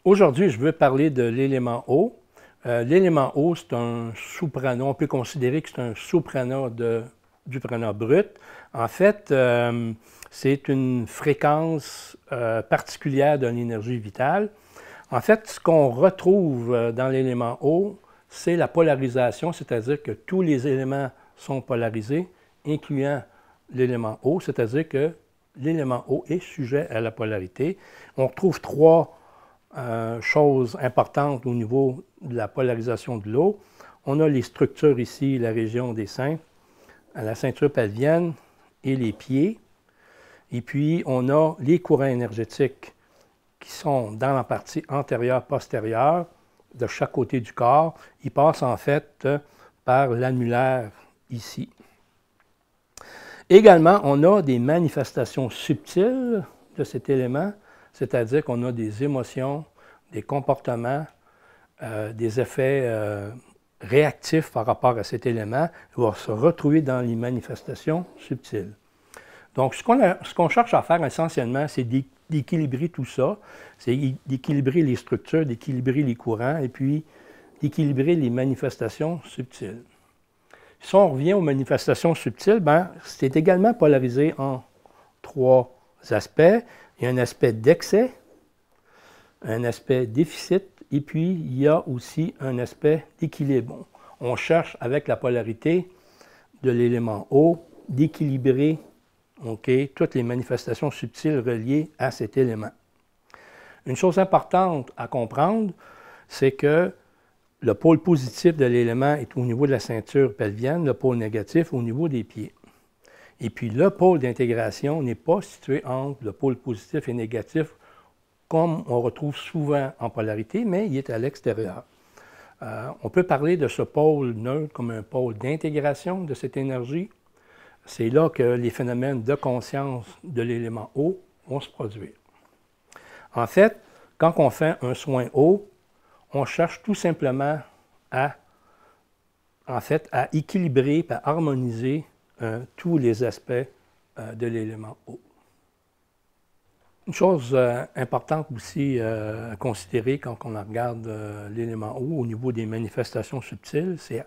Aujourd'hui, je veux parler de l'élément eau. L'élément eau, c'est un soprano. On peut considérer que c'est un soprano du prana brut. En fait, c'est une fréquence particulière d'une énergie vitale. En fait, ce qu'on retrouve dans l'élément eau, c'est la polarisation, c'est-à-dire que tous les éléments sont polarisés, incluant l'élément eau, c'est-à-dire que l'élément eau est sujet à la polarité. On retrouve trois choses importantes au niveau de la polarisation de l'eau. On a les structures ici, la région des seins, la ceinture pelvienne et les pieds. Et puis, on a les courants énergétiques qui sont dans la partie antérieure-postérieure de chaque côté du corps. Ils passent en fait par l'annulaire ici. Également, on a des manifestations subtiles de cet élément, c'est-à-dire qu'on a des émotions, des comportements, des effets réactifs par rapport à cet élément. Il va se retrouver dans les manifestations subtiles. Donc, ce qu'on cherche à faire essentiellement, c'est d'équilibrer tout ça, c'est d'équilibrer les structures, d'équilibrer les courants et puis d'équilibrer les manifestations subtiles. Si on revient aux manifestations subtiles, c'est également polarisé en trois aspects. Il y a un aspect d'excès, un aspect déficit, et puis il y a aussi un aspect d'équilibre. On cherche avec la polarité de l'élément eau d'équilibrer toutes les manifestations subtiles reliées à cet élément. Une chose importante à comprendre, c'est que le pôle positif de l'élément est au niveau de la ceinture pelvienne, le pôle négatif au niveau des pieds. Et puis le pôle d'intégration n'est pas situé entre le pôle positif et négatif comme on retrouve souvent en polarité, mais il est à l'extérieur. On peut parler de ce pôle neutre comme un pôle d'intégration de cette énergie. C'est là que les phénomènes de conscience de l'élément eau vont se produire. En fait, quand on fait un soin eau, on cherche tout simplement à équilibrer et à harmoniser tous les aspects de l'élément eau. Une chose importante aussi à considérer quand on regarde l'élément eau au niveau des manifestations subtiles, c'est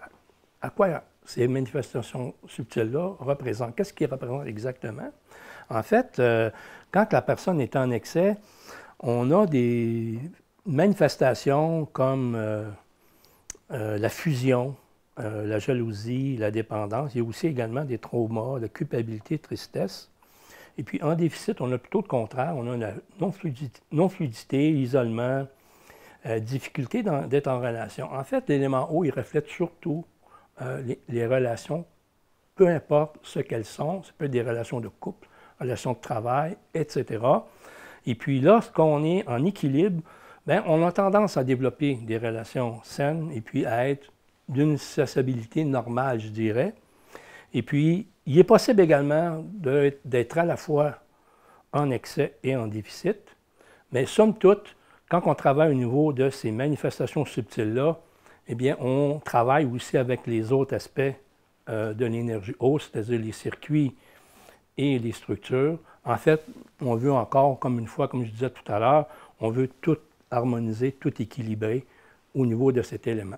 à quoi ces manifestations subtiles-là représentent. Qu'est-ce qu'ils représentent exactement? En fait, quand la personne est en excès, on a des manifestations comme la fusion, la jalousie, la dépendance. Il y a aussi également des traumas, la culpabilité, tristesse. Et puis en déficit, on a plutôt le contraire. On a la non-fluidité, l'isolement, difficulté d'être en relation. En fait, l'élément eau, il reflète surtout les relations, peu importe ce qu'elles sont. Ça peut être des relations de couple, relations de travail, etc. Et puis lorsqu'on est en équilibre, on a tendance à développer des relations saines et puis à être d'une sociabilité normale, je dirais. Et puis, il est possible également d'être à la fois en excès et en déficit. Mais somme toute, quand on travaille au niveau de ces manifestations subtiles-là, eh bien, on travaille aussi avec les autres aspects de l'énergie eau, c'est-à-dire les circuits et les structures. En fait, on veut encore, comme je disais tout à l'heure, on veut tout harmoniser, tout équilibrer au niveau de cet élément.